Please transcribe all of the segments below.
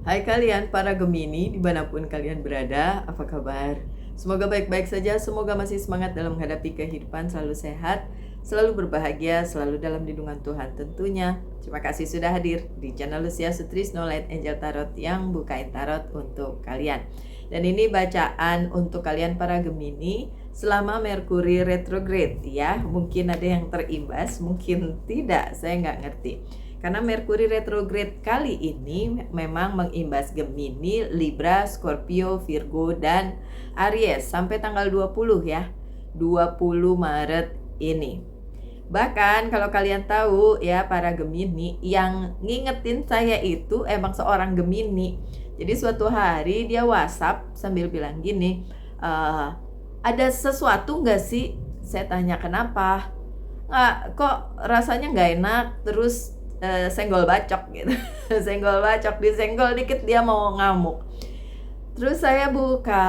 Hai kalian para Gemini, dimanapun kalian berada, apa kabar? Semoga baik-baik saja, semoga masih semangat dalam menghadapi kehidupan, selalu sehat, selalu berbahagia, selalu dalam lindungan Tuhan tentunya. Terima kasih sudah hadir di channel Lucia Sutrisno Light Angel Tarot yang bukain tarot untuk kalian. Dan ini bacaan untuk kalian para Gemini selama Merkuri retrograde ya. Mungkin ada yang terimbas, mungkin tidak, saya nggak ngerti. Karena Merkuri retrograde kali ini memang mengimbas Gemini, Libra, Scorpio, Virgo, dan Aries sampai tanggal 20 ya. 20 Maret ini. Bahkan kalau kalian tahu ya para Gemini, yang ngingetin saya itu emang seorang Gemini. Jadi suatu hari dia WhatsApp sambil bilang gini, ada sesuatu nggak sih? Saya tanya kenapa? Nggak, kok rasanya nggak enak, terus senggol bacok gitu. Senggol bacok, disenggol dikit dia mau ngamuk. Terus saya buka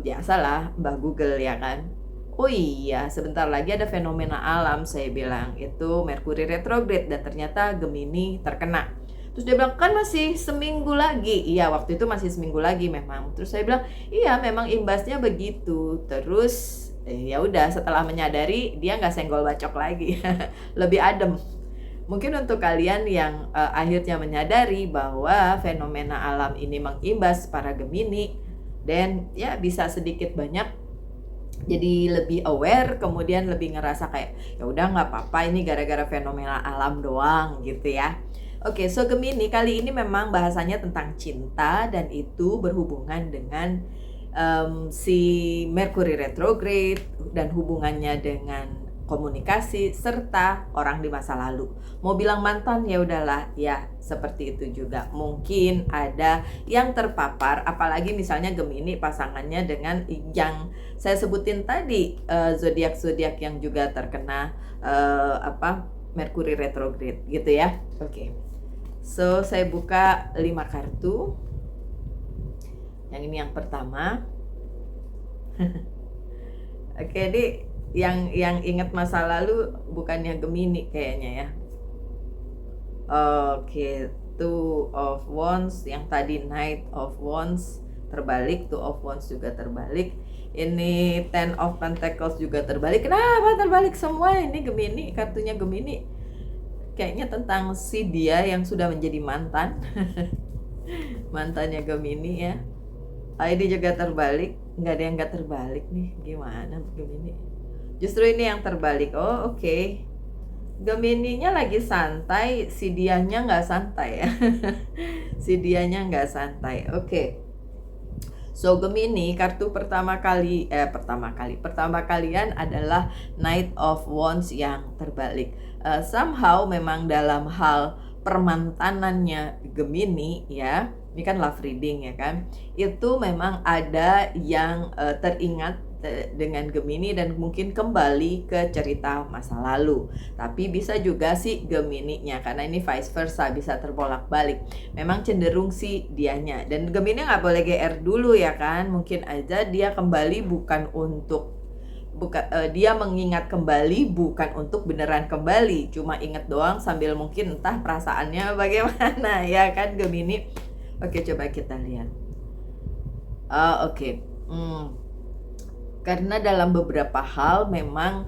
biasalah Mbah Google ya kan. Oh iya, sebentar lagi ada fenomena alam, saya bilang. Itu Merkuri retrograde dan ternyata Gemini terkena. Terus dia bilang, kan masih seminggu lagi. Iya, waktu itu masih seminggu lagi memang. Terus saya bilang, iya memang imbasnya begitu. Terus ya udah, setelah menyadari dia nggak senggol bacok lagi. Lebih adem. Mungkin untuk kalian yang akhirnya menyadari bahwa fenomena alam ini mengimbas para Gemini, dan ya bisa sedikit banyak jadi lebih aware, kemudian lebih ngerasa kayak ya udah nggak apa-apa, ini gara-gara fenomena alam doang gitu ya. Oke, so Gemini kali ini memang bahasanya tentang cinta, dan itu berhubungan dengan si Merkuri retrograde dan hubungannya dengan komunikasi serta orang di masa lalu. Mau bilang mantan ya udahlah, ya seperti itu juga. Mungkin ada yang terpapar, apalagi misalnya Gemini pasangannya dengan yang saya sebutin tadi, zodiak-zodiak yang juga terkena Merkuri retrograde gitu ya. Oke. So saya buka 5 kartu. Yang ini yang pertama. Oke, ini yang ingat masa lalu bukannya Gemini kayaknya ya. Oke, Two of Wands, yang tadi Knight of Wands terbalik, Two of Wands juga terbalik. Ini Ten of Pentacles juga terbalik. Kenapa terbalik semua? Ini Gemini, kartunya Gemini. Kayaknya tentang si dia yang sudah menjadi mantan. Mantannya Gemini ya. Ini juga terbalik. Nggak ada yang nggak terbalik nih. Gimana Gemini? Justru ini yang terbalik. Oh oke. Gemininya lagi santai, si dianya nggak santai ya. Si dianya nggak santai. Oke. So Gemini, kartu pertama kalian adalah Knight of Wands yang terbalik. Somehow memang dalam hal permantanannya Gemini ya, ini kan love reading ya kan, itu memang ada yang teringat dengan Gemini dan mungkin kembali ke cerita masa lalu. Tapi bisa juga sih Gemininya, karena ini vice versa, bisa terbolak-balik. Memang cenderung sih dianya, dan Gemini nggak boleh GR dulu ya kan. Mungkin aja dia kembali bukan untuk dia mengingat kembali bukan untuk beneran kembali, cuma inget doang sambil mungkin entah perasaannya bagaimana ya kan Gemini. Oke, coba kita lihat. Oke. Karena dalam beberapa hal memang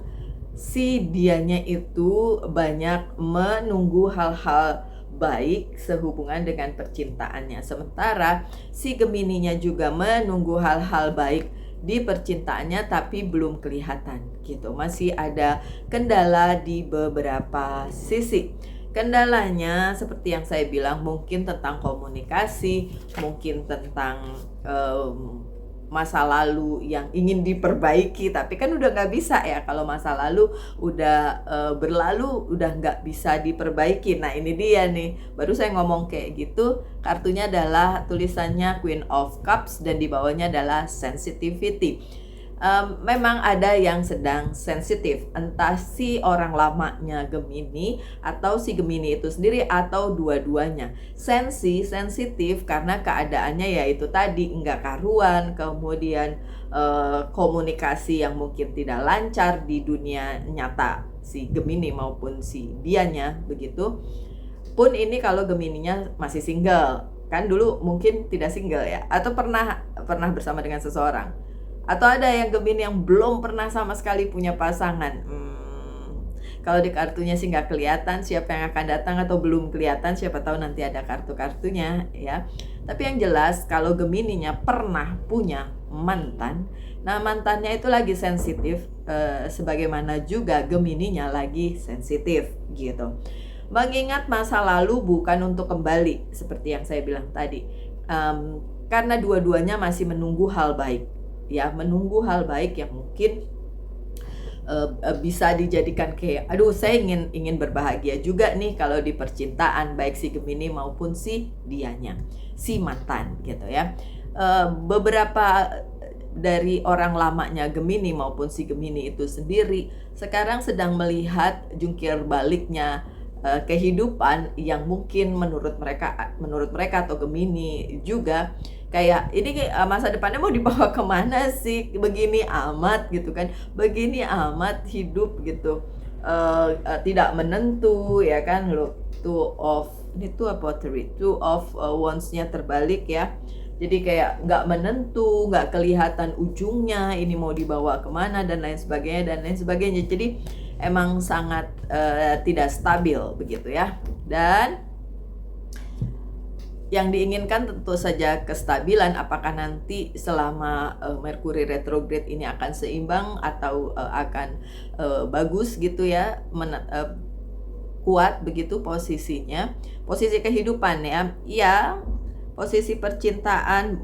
si dianya itu banyak menunggu hal-hal baik sehubungan dengan percintaannya, sementara si Gemininya juga menunggu hal-hal baik di percintaannya tapi belum kelihatan gitu. Masih ada kendala di beberapa sisi. Kendalanya seperti yang saya bilang, mungkin tentang komunikasi, mungkin tentang masa lalu yang ingin diperbaiki, tapi kan udah nggak bisa ya. Kalau masa lalu udah berlalu, udah nggak bisa diperbaiki. Nah ini dia nih, baru saya ngomong kayak gitu. Kartunya adalah tulisannya Queen of Cups dan di bawahnya adalah sensitivity. Memang ada yang sedang sensitif, entah si orang lamanya Gemini atau si Gemini itu sendiri atau dua-duanya. Sensitif karena keadaannya yaitu tadi nggak karuan, kemudian komunikasi yang mungkin tidak lancar di dunia nyata si Gemini maupun si dianya begitu. Pun ini kalau Gemininya masih single, Kan dulu mungkin tidak single ya, atau pernah bersama dengan seseorang, atau ada yang Gemini yang belum pernah sama sekali punya pasangan. Kalau di kartunya sih nggak kelihatan siapa yang akan datang, atau belum kelihatan, siapa tahu nanti ada kartu-kartunya ya. Tapi yang jelas kalau Gemininya pernah punya mantan, nah mantannya itu lagi sensitif, sebagaimana juga Gemininya lagi sensitif gitu. Mengingat masa lalu bukan untuk kembali, seperti yang saya bilang tadi, karena dua-duanya masih menunggu hal baik ya, menunggu hal baik yang mungkin bisa dijadikan kayak, aduh saya ingin berbahagia juga nih kalau di percintaan, baik si Gemini maupun si dianya, si mantan gitu ya. Beberapa dari orang lamanya Gemini maupun si Gemini itu sendiri sekarang sedang melihat jungkir baliknya kehidupan yang mungkin menurut mereka atau Gemini juga kayak ini, masa depannya mau dibawa kemana sih, begini amat gitu kan, begini amat hidup gitu, tidak menentu ya kan. Loh, two of wands-nya terbalik ya, jadi kayak nggak menentu, nggak kelihatan ujungnya ini mau dibawa kemana dan lain sebagainya. Jadi emang sangat tidak stabil begitu ya. Dan yang diinginkan tentu saja kestabilan. Apakah nanti selama Merkuri retrograde ini akan seimbang atau akan bagus gitu ya, kuat begitu posisinya, posisi kehidupan ya. Ya, posisi percintaan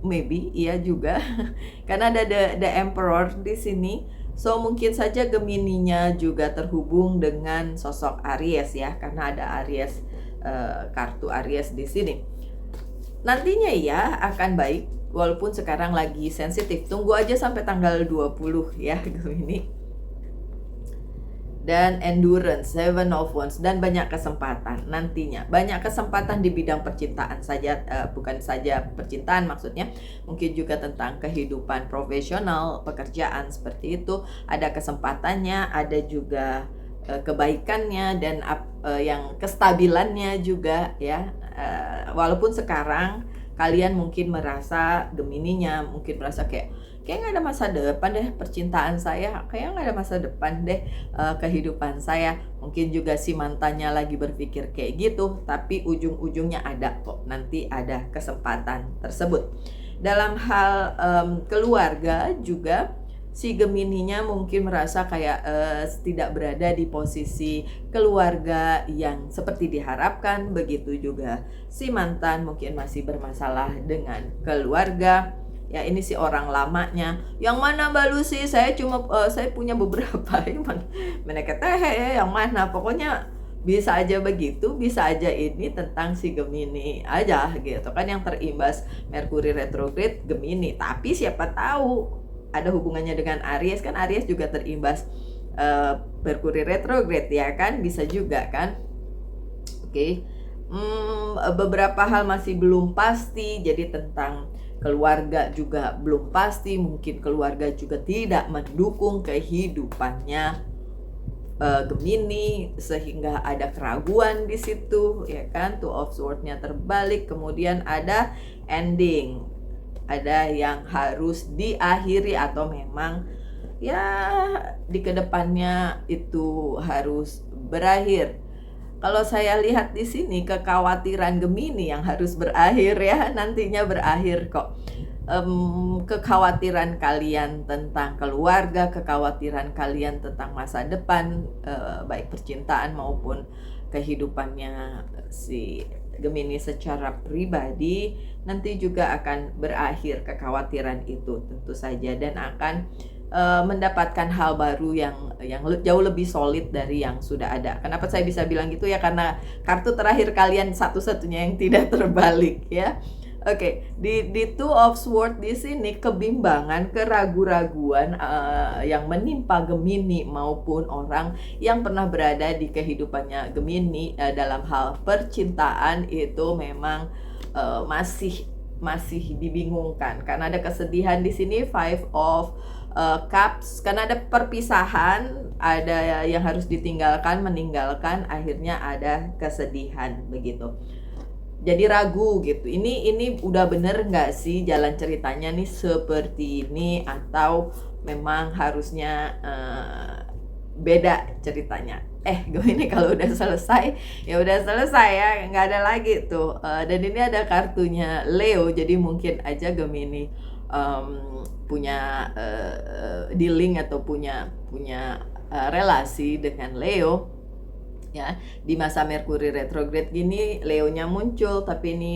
maybe iya juga karena ada the emperor di sini. So mungkin saja Gemininya juga terhubung dengan sosok Aries ya, karena ada Aries, kartu Aries di sini. Nantinya ya akan baik walaupun sekarang lagi sensitif. Tunggu aja sampai tanggal 20 ya Gemini. Dan endurance, Seven of Wands, dan banyak kesempatan nantinya. Banyak kesempatan di bidang percintaan saja, bukan saja percintaan maksudnya, mungkin juga tentang kehidupan profesional, pekerjaan seperti itu. Ada kesempatannya, ada juga kebaikannya, dan yang kestabilannya juga ya. Walaupun sekarang kalian mungkin merasa, Gemininya mungkin merasa kayak nggak ada masa depan deh percintaan saya, kayak nggak ada masa depan deh kehidupan saya. Mungkin juga si mantannya lagi berpikir kayak gitu, tapi ujung-ujungnya ada kok, nanti ada kesempatan tersebut. Dalam hal keluarga juga, si Gemininya mungkin merasa kayak tidak berada di posisi keluarga yang seperti diharapkan. Begitu juga si mantan mungkin masih bermasalah dengan keluarga. Ya ini si orang lamanya. Yang mana Mbak Lucy? Saya punya beberapa. Mereka yang mana? Pokoknya bisa aja begitu, bisa aja ini tentang si Gemini aja gitu kan, yang terimbas Merkuri retrograde Gemini. Tapi siapa tahu ada hubungannya dengan Aries, kan Aries juga terimbas Merkuri retrograde ya kan, bisa juga kan. Oke. Beberapa hal masih belum pasti, jadi tentang keluarga juga belum pasti. Mungkin keluarga juga tidak mendukung kehidupannya Gemini, sehingga ada keraguan di situ ya kan. Two of Swords-nya terbalik, kemudian ada ending, ada yang harus diakhiri atau memang ya di kedepannya itu harus berakhir. Kalau saya lihat di sini kekhawatiran Gemini yang harus berakhir ya, nantinya berakhir kok. Kekhawatiran kalian tentang keluarga, kekhawatiran kalian tentang masa depan, baik percintaan maupun kehidupannya si Gemini secara pribadi, nanti juga akan berakhir kekhawatiran itu tentu saja, dan akan mendapatkan hal baru yang jauh lebih solid dari yang sudah ada. Kenapa saya bisa bilang gitu ya, karena kartu terakhir kalian satu-satunya yang tidak terbalik ya. Oke, di Two of Swords di sini kebimbangan, keraguan-raguan yang menimpa Gemini maupun orang yang pernah berada di kehidupannya Gemini dalam hal percintaan itu memang masih dibingungkan, karena ada kesedihan di sini. Five of Cups, karena ada perpisahan, ada yang harus ditinggalkan, meninggalkan, akhirnya ada kesedihan begitu. jadi ragu gitu. Ini udah bener nggak sih jalan ceritanya nih seperti ini, atau memang harusnya beda ceritanya. Gemini kalau udah selesai ya udah selesai ya, nggak ada lagi tuh. Dan ini ada kartunya Leo, jadi mungkin aja Gemini punya dealing atau punya relasi dengan Leo ya. Di masa Merkuri retrograde gini Leonya muncul, tapi ini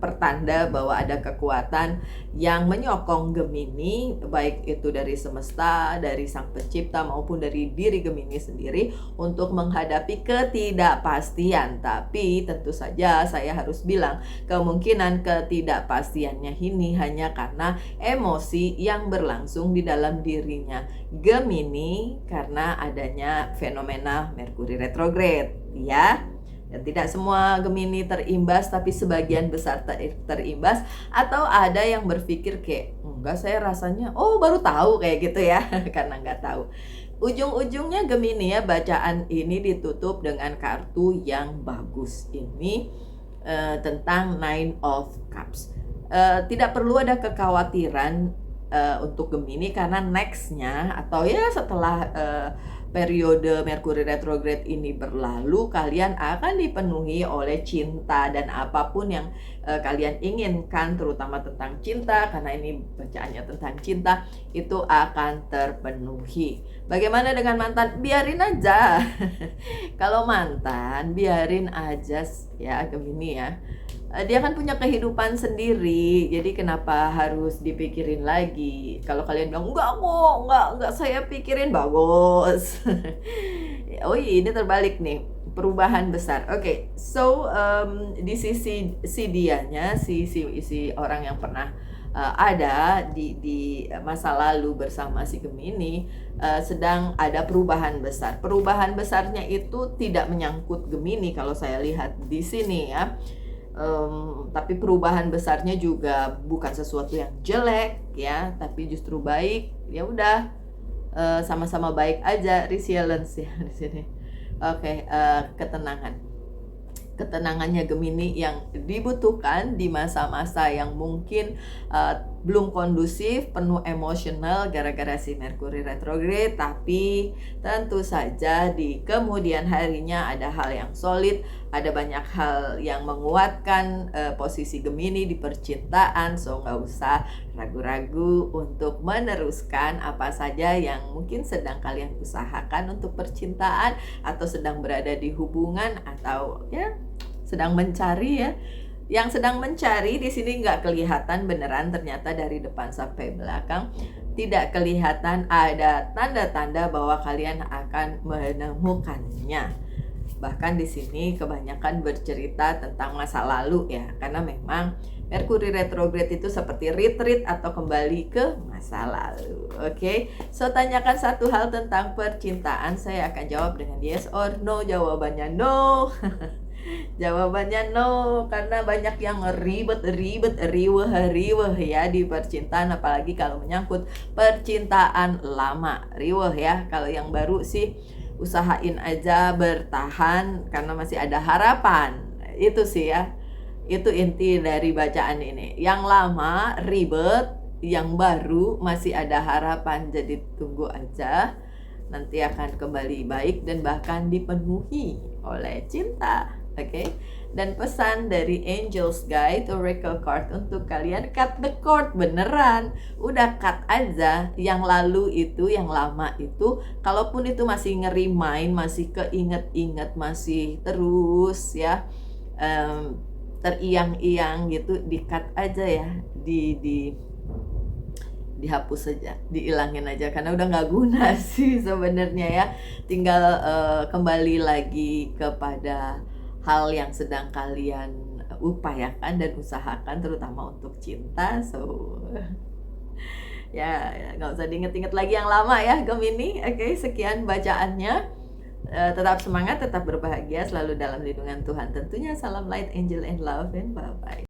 pertanda bahwa ada kekuatan yang menyokong Gemini, baik itu dari semesta, dari sang pencipta, maupun dari diri Gemini sendiri untuk menghadapi ketidakpastian. Tapi tentu saja saya harus bilang, kemungkinan ketidakpastiannya ini hanya karena emosi yang berlangsung di dalam dirinya Gemini karena adanya fenomena Merkuri retrograde ya. Dan tidak semua Gemini terimbas, tapi sebagian besar terimbas. Atau ada yang berpikir kayak, enggak, saya rasanya baru tahu kayak gitu ya. Karena nggak tahu. Ujung-ujungnya Gemini ya, bacaan ini ditutup dengan kartu yang bagus. Ini tentang Nine of Cups. Tidak perlu ada kekhawatiran untuk Gemini, karena nextnya atau ya setelah periode Merkuri retrograde ini berlalu, kalian akan dipenuhi oleh cinta dan apapun yang kalian inginkan, terutama tentang cinta, karena ini bacaannya tentang cinta, itu akan terpenuhi. Bagaimana dengan mantan? Biarin aja. Kalau mantan, biarin aja ya Gemini ya. Dia kan punya kehidupan sendiri, jadi kenapa harus dipikirin lagi? Kalau kalian bilang enggak kok, enggak saya pikirin, bagus. Oh iya, ini terbalik nih, perubahan besar. Oke, so di sisi si dianya, si orang yang pernah ada di masa lalu bersama si Gemini, sedang ada perubahan besar. Perubahan besarnya itu tidak menyangkut Gemini kalau saya lihat di sini ya. Tapi perubahan besarnya juga bukan sesuatu yang jelek ya, tapi justru baik. Ya udah, sama-sama baik aja, resilience ya di sini. Oke, ketenangannya Gemini yang dibutuhkan di masa-masa yang mungkin belum kondusif, penuh emosional gara-gara si Merkuri retrograde. Tapi tentu saja di kemudian harinya ada hal yang solid, ada banyak hal yang menguatkan posisi Gemini di percintaan. So nggak usah ragu-ragu untuk meneruskan apa saja yang mungkin sedang kalian usahakan untuk percintaan, atau sedang berada di hubungan, atau ya sedang mencari ya. Yang sedang mencari di sini nggak kelihatan beneran, ternyata dari depan sampai belakang tidak kelihatan ada tanda-tanda bahwa kalian akan menemukannya. Bahkan di sini kebanyakan bercerita tentang masa lalu ya, karena memang Merkuri retrograde itu seperti retreat atau kembali ke masa lalu. Oke, so tanyakan satu hal tentang percintaan, saya akan jawab dengan yes or no. Jawabannya no. Jawabannya no, karena banyak yang ribet, riweh ya di percintaan, apalagi kalau menyangkut percintaan lama. Riweh ya. Kalau yang baru sih usahain aja bertahan karena masih ada harapan. Itu sih ya. Itu inti dari bacaan ini. Yang lama ribet, yang baru masih ada harapan. Jadi tunggu aja. Nanti akan kembali baik dan bahkan dipenuhi oleh cinta. Oke, dan pesan dari Angel's Guide Oracle Card untuk kalian, cut the cord, beneran. Udah cut aja yang lalu itu, yang lama itu. Kalaupun itu masih ngerimain, masih keinget-inget, masih terus ya teriang-iang gitu, di cut aja ya, dihapus saja, dihilangin aja, karena udah nggak guna sih sebenarnya ya. Tinggal kembali lagi kepada hal yang sedang kalian upayakan dan usahakan, terutama untuk cinta. So ya nggak usah diinget-inget lagi yang lama ya Gemini. Oke, sekian bacaannya. Tetap semangat, tetap berbahagia, selalu dalam lindungan Tuhan tentunya. Salam light, angel and love, and bye bye.